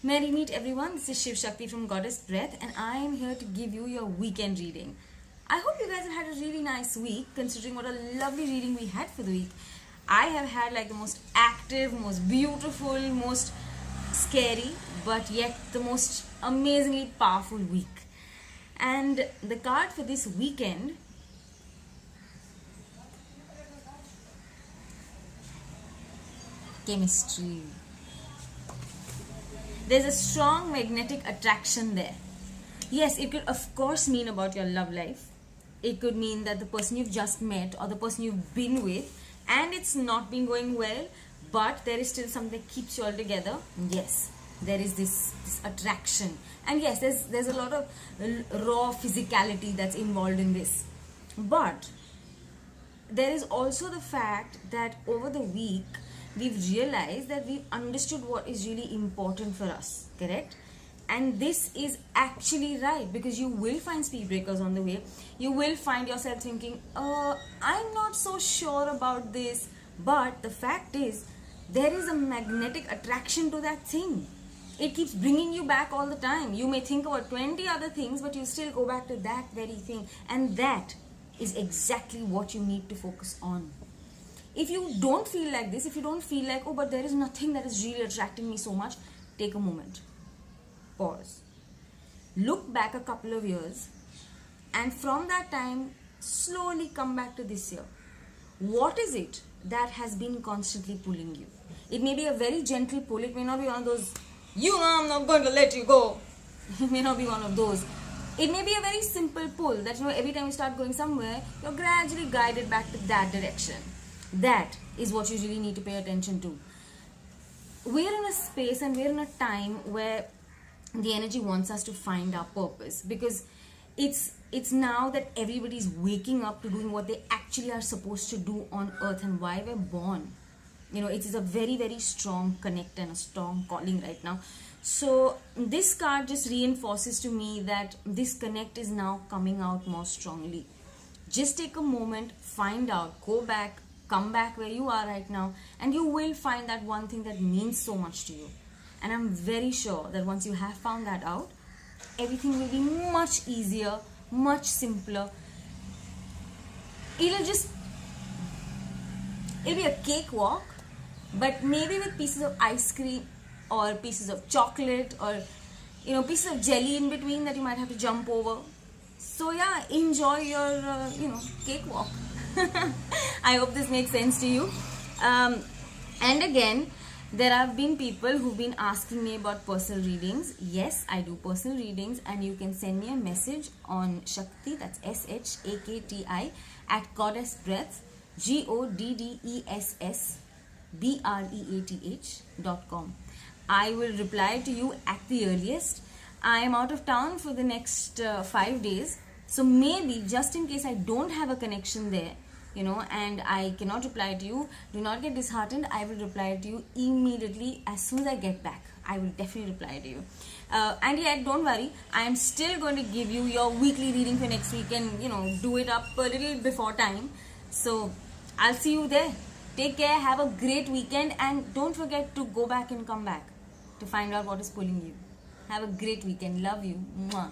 Merry meet everyone, this is Shiv Shakti from Goddess Breath and I am here to give you your weekend reading. I hope you guys have had a really nice week considering what a lovely reading we had for the week. I have had like the most active, most beautiful, most scary but yet the most amazingly powerful week. And the card for this weekend chemistry. There's a strong magnetic attraction there. Yes, it could of course mean about your love life. It could mean that the person you've just met or the person you've been with and it's not been going well, but there is still something that keeps you all together. Yes, there is this attraction. And yes, there's a lot of raw physicality that's involved in this. But there is also the fact that over the week we've realized that we've understood what is really important for us, correct? And this is actually right, because you will find speed breakers on the way. You will find yourself thinking, I'm not so sure about this, but the fact is there is a magnetic attraction to that thing. It keeps bringing you back all the time. You may think about 20 other things, but you still go back to that very thing, and that is exactly what you need to focus on. If you don't feel like this, if you don't feel like, oh, but there is nothing that is really attracting me so much, take a moment. Pause. Look back a couple of years and from that time, slowly come back to this year. What is it that has been constantly pulling you? It may be a very gentle pull. It may not be one of those, I'm not going to let you go. It may not be one of those. It may be a very simple pull that, every time you start going somewhere, you're gradually guided back to that direction. That is what you really need to pay attention to. We're in a space and we're in a time where the energy wants us to find our purpose, because it's now that everybody's waking up to doing what they actually are supposed to do on earth and why we're born. It is a very, very strong connect and a strong calling right now. So this card just reinforces to me that this connect is now coming out more strongly. Just take a moment, find out, go back, come back where you are right now, and you will find that one thing that means so much to you. And I'm very sure that once you have found that out, everything will be much easier, much simpler. It'll be a cakewalk, but maybe with pieces of ice cream or pieces of chocolate or pieces of jelly in between that you might have to jump over. So yeah, enjoy your cakewalk. I hope this makes sense to you. And again, there have been people who've been asking me about personal readings. Yes, I do personal readings, and you can send me a message on Shakti, that's SHAKTI, at Goddess Breath, GODDESSBREATH.com. I will reply to you at the earliest. I am out of town for the next 5 days, so maybe just in case I don't have a connection there, and I cannot reply to you, do not get disheartened. I will reply to you immediately as soon as I get back. I will definitely reply to you. And yet, don't worry, I am still going to give you your weekly reading for next week and, do it up a little before time. So, I'll see you there. Take care, have a great weekend, and don't forget to go back and come back to find out what is pulling you. Have a great weekend. Love you. Mwah.